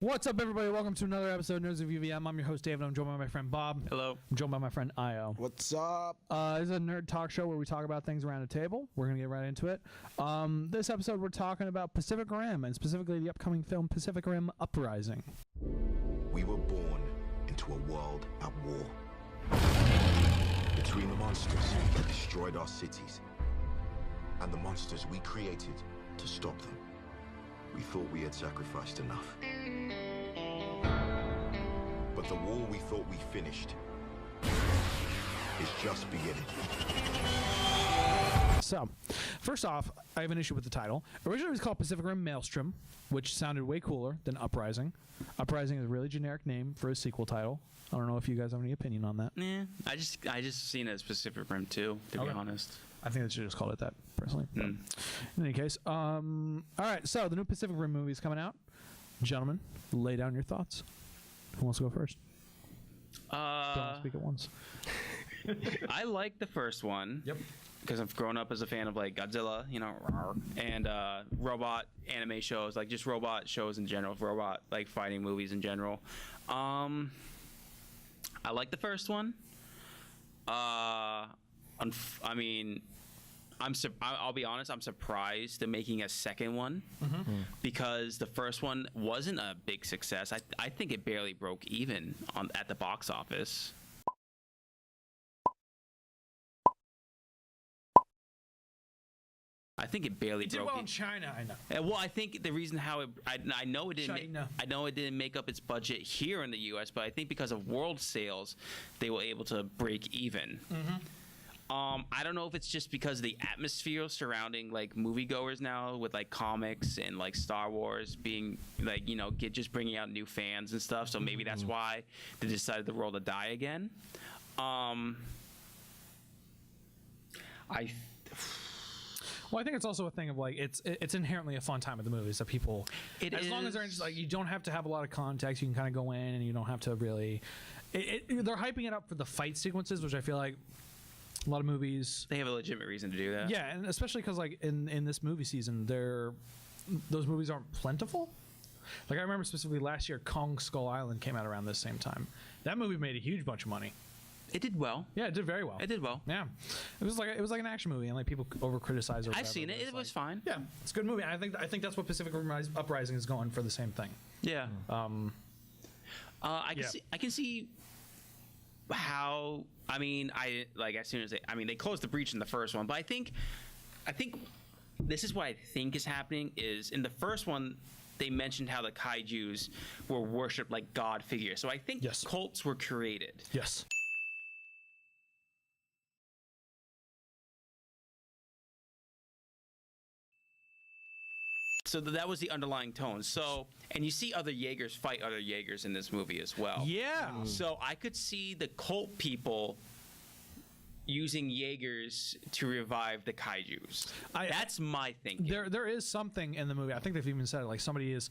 What's up, everybody? Welcome to another episode of Nerds of UVM. I'm your host, David. I'm joined by my friend Bob. Hello. I'm joined by my friend Io. What's up? This is a nerd talk show where we talk about things around a table. We're going to get right into it. This episode, we're talking about Pacific Rim, and specifically the upcoming film Pacific Rim Uprising. We were born into a world at war. Between the monsters that destroyed our cities and the monsters we created to stop them, we thought we had sacrificed enough. But the war we thought we finished is just beginning. So, first off, I have an issue with the title. Originally, it was called Pacific Rim Maelstrom, which sounded way cooler than Uprising. Uprising is a really generic name for a sequel title. I don't know if you guys have any opinion on that. Yeah, I just seen it as Pacific Rim 2, to be honest. I think they should just call it that, personally. But in any case, all right, so the new Pacific Rim movie is coming out. Gentlemen, lay down your thoughts. Who wants to go first? Don't speak at once. I like the first one. Yep. Because I've grown up as a fan of like Godzilla, you know, and robot anime shows, like just robot shows in general, robot like fighting movies in general. I like the first one. I'll be honest, I'm surprised they're making a second one because the first one wasn't a big success. I think it barely broke even at the box office. I think it barely did broke. Well in China, I know. Well, I think the reason how I know it didn't. I know it didn't make up its budget here in the U.S., but I think because of world sales, they were able to break even. I don't know if it's just because of the atmosphere surrounding like moviegoers now with like comics and like Star Wars being like, you know, bringing out new fans and stuff. So maybe that's why they decided the world to die again. Well, I think it's also a thing of like it's inherently a fun time at the movies that people. As long as they're just like, you don't have to have a lot of context. You can kind of go in and you don't have to really. They're hyping it up for the fight sequences, which I feel like a lot of movies. They have a legitimate reason to do that. Yeah, and especially because like in this movie season, those movies aren't plentiful. Like I remember specifically last year, Kong Skull Island came out around this same time. That movie made a huge bunch of money. It did well. Yeah, it did very well. It did well. Yeah, it was like an action movie, and like people over criticize it. I've seen it. It was fine. Yeah, it's a good movie. I think that's what Pacific Rim Uprising is going for, the same thing. Yeah. I can see how. I mean, as soon as they closed the breach in the first one, but I think this is what I think is happening is in the first one. They mentioned how the kaijus were worshipped like god figures. So I think cults were created. Yes. So that was the underlying tone. So, and you see other Jaegers fight other Jaegers in this movie as well. Yeah. So I could see the cult people using Jaegers to revive the kaijus. That's my thinking. There is something in the movie. I think they've even said it. Like somebody is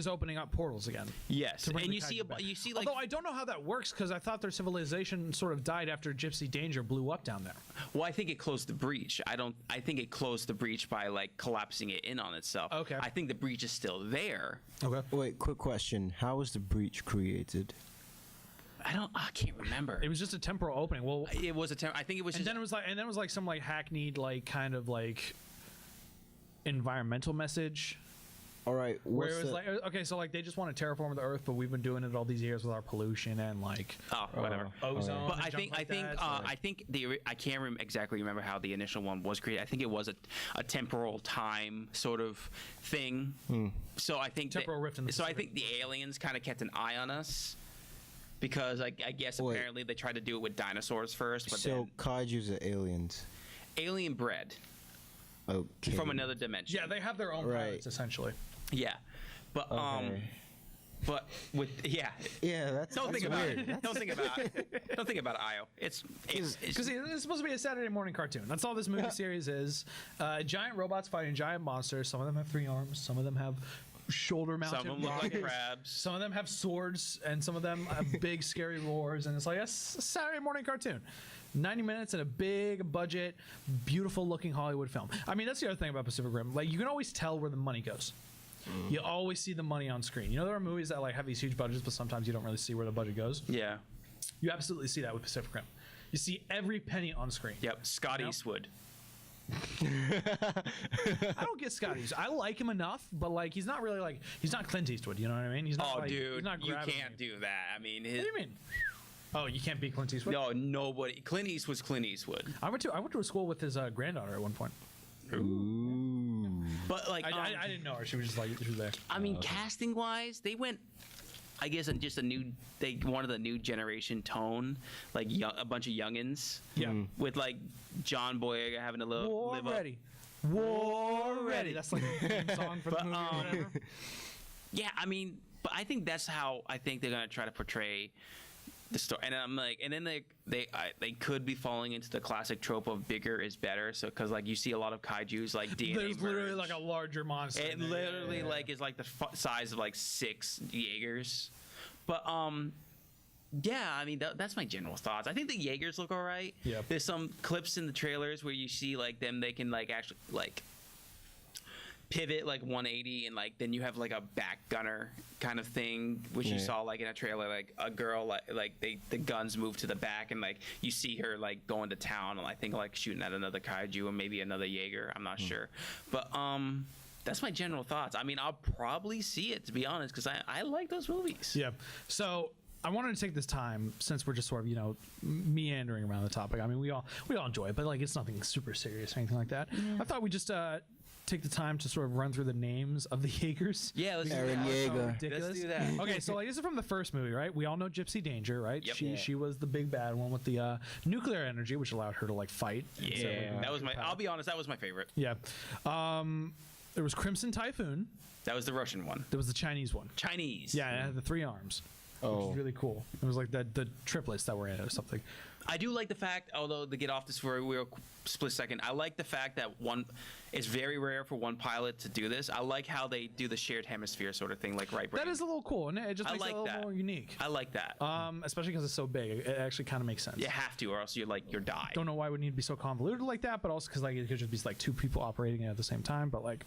opening up portals again. Yes, and you see like. Although I don't know how that works because I thought their civilization sort of died after Gypsy Danger blew up down there. Well, I think it closed the breach. I think it closed the breach by like collapsing it in on itself. Okay. I think the breach is still there. Okay. Wait, quick question. How was the breach created? I can't remember. It was just a temporal opening. Well, it was I think it was. And then it was like some like hackneyed like kind of like environmental message. All right. Where it was like, okay, so like they just want to terraform the Earth, but we've been doing it all these years with our pollution and like whatever ozone. But I think I can't exactly remember how the initial one was created. I think it was a temporal time sort of thing. So I think temporal rift in the Pacific. I think the aliens kind of kept an eye on us. Because I guess apparently they tried to do it with dinosaurs first, but so kaijus are aliens. Alien bred. Okay. From another dimension. Yeah, they have their own planets essentially. Yeah, but but with that's don't think about weird. it. Don't think about it. Don't think about it, Io. It's because it's supposed to be a Saturday morning cartoon. That's all this movie series is. Giant robots fighting giant monsters. Some of them have 3 arms. Some of them have shoulder-mounted. Some of them look like crabs. Some of them have swords, and some of them have big, scary roars. And it's like a Saturday morning cartoon. 90 minutes and a big budget, beautiful looking Hollywood film. I mean, that's the other thing about Pacific Rim. Like, you can always tell where the money goes. you always see the money on screen. You know, there are movies that like have these huge budgets, but sometimes you don't really see where the budget goes. Yeah. You absolutely see that with Pacific Rim. You see every penny on screen. Yep. Scott Eastwood. I don't get Scott Eastwood. I like him enough, but like he's not really like he's not Clint Eastwood. You know what I mean? He's not. Oh, like, dude, he's not you grabbing can't me. do that. I mean, What do you mean? Oh, you can't beat Clint Eastwood. no, nobody. Clint Eastwood's Clint Eastwood. I went to a school with his granddaughter at one point. But like, I didn't know her. She was just like she was there. I mean, casting wise, they went. I guess in just they wanted a new generation tone, like a bunch of youngins. Yeah. With like John Boyega having a little War live up. ready. War ready. That's like the theme song for the movie or whatever. Yeah, I mean, but I think that's how I think they're gonna try to portray the story. And I'm like, and then they could be falling into the classic trope of bigger is better. So because like you see a lot of kaiju's like DNA. There's literally merge. like a larger monster. It in there. literally like is like the size of like 6 Jaegers. But yeah, I mean that's my general thoughts. I think the Jaegers look alright. Yep. There's some clips in the trailers where you see like them. They can like actually like pivot like 180 and like then you have like a back gunner kind of thing, which you saw like in a trailer, like a girl like the guns move to the back and like you see her like going to town and I think like shooting at another kaiju or maybe another Jaeger. I'm not sure, but that's my general thoughts. I mean, I'll probably see it to be honest because I like those movies. Yeah. So I wanted to take this time since we're just sort of meandering around the topic. I mean, we all enjoy it, but like it's nothing super serious or anything like that. I thought we just take the time to sort of run through the names of the Jaegers. Yeah, let's do Aaron that. Yeager. Ridiculous. Let's do that. Okay, so like this is from the first movie, right? We all know Gypsy Danger, right? Yep. She was the big bad one with the nuclear energy, which allowed her to like fight. Yeah, that was my. I'll be honest, that was my favorite. Yeah. There was Crimson Typhoon. That was the Russian one. There was the Chinese one. Chinese. Yeah, it had the 3 arms. Which Oh. was really cool. It was like the triplets that were in it or something. I do like the fact, although to get off this for a real split second, I like the fact that it's very rare for one pilot to do this. I like how they do the shared hemisphere sort of thing, like right brain. That is a little cool, and it just I makes like it a little that. more unique. I like that. Especially because it's so big. It actually kind of makes sense. You have to, or else you're die. Don't know why it would need to be so convoluted like that, but also because like it could just be like 2 people operating it at the same time. But like,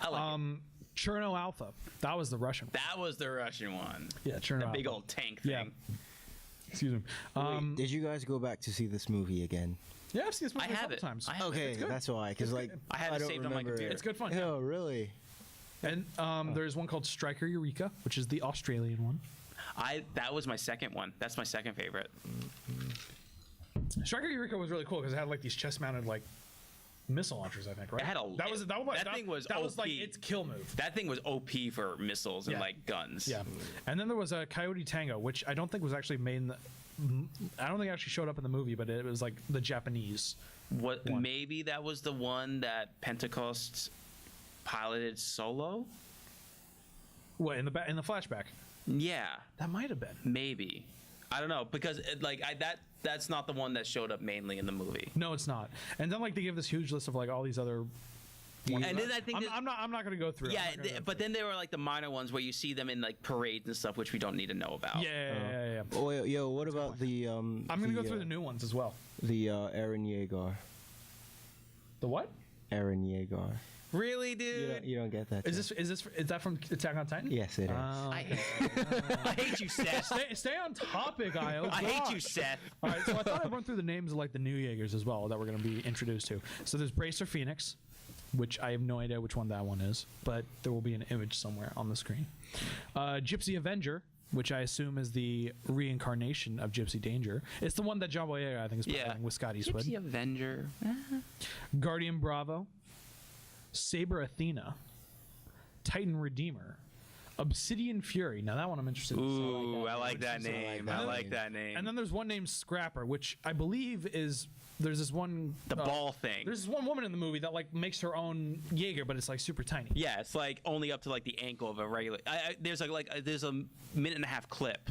I like it. Cherno Alpha. That was the Russian one. That was the Russian one. Yeah, Cherno The Alpha. big old tank thing. Yeah. Excuse me. Wait, did you guys go back to see this movie again? Yeah, I've seen this movie I a have couple it. times. I have it. Okay, It's good. that's why. Because like I have it don't saved on my remember computer. it. It's good fun. Oh, really? And there's one called Striker Eureka, which is the Australian one. That was my second one. That's my second favorite. Striker Eureka was really cool because it had like these chest-mounted like missile launchers, I think, right? It had that thing was that was like OP. its kill move. That thing was OP for missiles and Yeah. like guns. Yeah, and then there was a Coyote Tango, which I don't think was actually made in the. I don't think it actually showed up in the movie, but it was like the Japanese. What? Maybe that was the one that Pentecost piloted solo. What in the flashback? Yeah, That might have been. maybe. I don't know because that's not the one that showed up mainly in the movie. No, it's not. And then like they give this huge list of like all these other. And then I think I'm not going to go through. yeah, I'm not gonna go but then there were like the minor ones where you see them in like parades and stuff, which we don't need to know about. Yeah. Oh, yo, what about the I'm going to go through the new ones as well. the Aaron Yeager? The what? Aaron Yeager. Really, dude? You don't get that. Is that from Attack on Titan? Yes, it is. I hate you, Seth. Stay on topic, Io. I hate you, God. Seth. All right, so I thought I'd run through the names of like the new Jaegers as well that we're going to be introduced to. So there's Bracer Phoenix, which I have no idea which one that one is, but there will be an image somewhere on the screen. Gypsy Avenger, which I assume is the reincarnation of Gypsy Danger. It's the one that John Boyega, I think, is playing with Scott Eastwood. Gypsy Avenger. Guardian Bravo, Saber Athena, Titan Redeemer, Obsidian Fury. Now that one I'm interested in. Ooh, I like that name. I like that name. And then there's one named Scrapper, which I believe is there's this one the ball thing. There's this one woman in the movie that like makes her own Jaeger, but it's like super tiny. Yeah, it's like only up to like the ankle of a regular. There's there's a minute and a half clip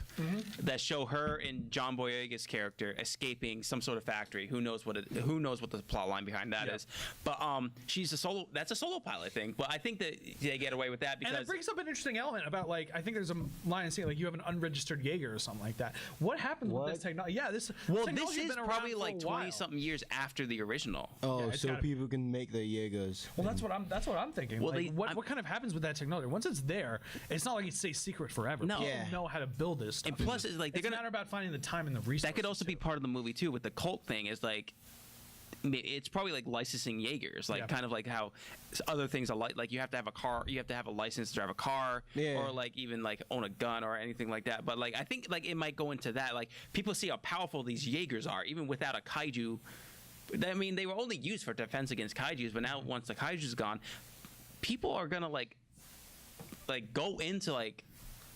that show her and John Boyega's character escaping some sort of factory. Who knows what the plot line behind that is? But she's a solo. That's a solo pilot thing. But I think that they get away with that because And it brings up an interesting element. comment about like I think there's a line saying like you have an unregistered Jaeger or something like that. What happens with this technology? Yeah, this this is probably like 20-something years after the original. Oh, Yeah, so people can make their Jaegers. Well, that's what I'm thinking. Well, like, what kind of happens with that technology? Once it's there, it's not like it stays secret forever. No. People Yeah. know how to build this stuff. And plus, it's like they're it's a gonna. matter about finding the time and the resources. That could also be part of the movie too. With the cult thing, is like. It's probably like licensing Jaegers, like kind of like how other things are like you have to have a car, you have to have a license to drive a car, or like even like own a gun or anything like that. But like I think like it might go into that. Like people see how powerful these Jaegers are, even without a kaiju. I mean, they were only used for defense against kaijus, but now once the kaiju's gone, people are gonna like go into like.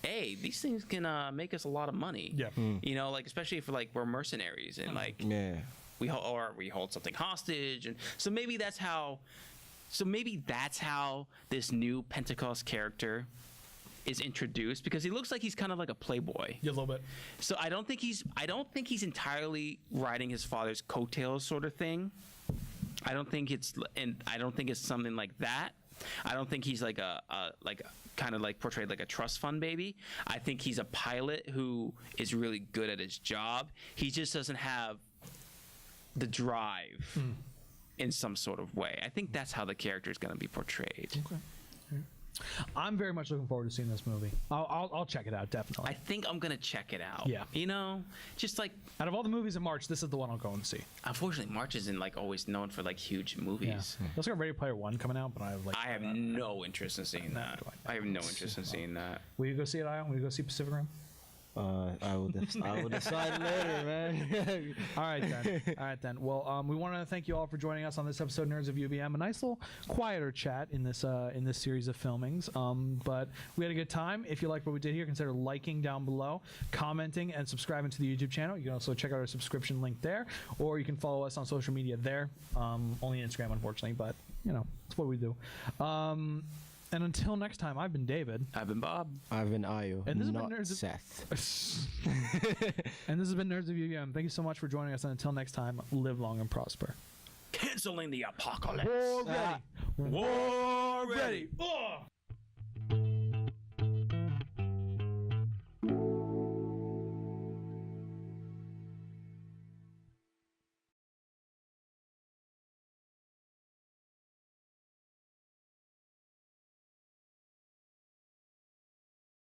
Hey, these things can make us a lot of money. Yeah. You know, like especially if like we're mercenaries and like we hold something hostage, and so maybe that's how this new Pentecost character is introduced, because he looks like he's kind of like a playboy. Yeah, a little bit. So I don't think he's entirely riding his father's coattails sort of thing. I don't think it's something like that. I don't think he's like a kind of like portrayed like a trust fund baby. I think he's a pilot who is really good at his job. He just doesn't have the drive in some sort of way. I think that's how the character is going to be portrayed. Okay. I'm very much looking forward to seeing this movie. I'll check it out, definitely. I think I'm going to check it out. Yeah. You know, just like... Out of all the movies in March, this is the one I'll go and see. Unfortunately, March isn't like always known for like huge movies. Yeah. Let's got Ready Player One coming out, but I have no interest in seeing that. I have no interest in seeing that. Will you go see it, Io? Will you go see Pacific Rim? I will decide later, man. All right then. Well, we want to thank you all for joining us on this episode of Nerds of UVM. A nice little quieter chat in this series of filmings. But we had a good time. If you liked what we did here, consider liking down below, commenting, and subscribing to the YouTube channel. You can also check out our subscription link there, or you can follow us on social media there. Only Instagram, unfortunately, but you know, it's what we do. And until next time, I've been David. I've been Bob. I've been Ayo. And this has not been Nerds of Seth. And this has been Nerds of UVM. Thank you so much for joining us. And until next time, live long and prosper. Canceling the apocalypse. War ready. War ready.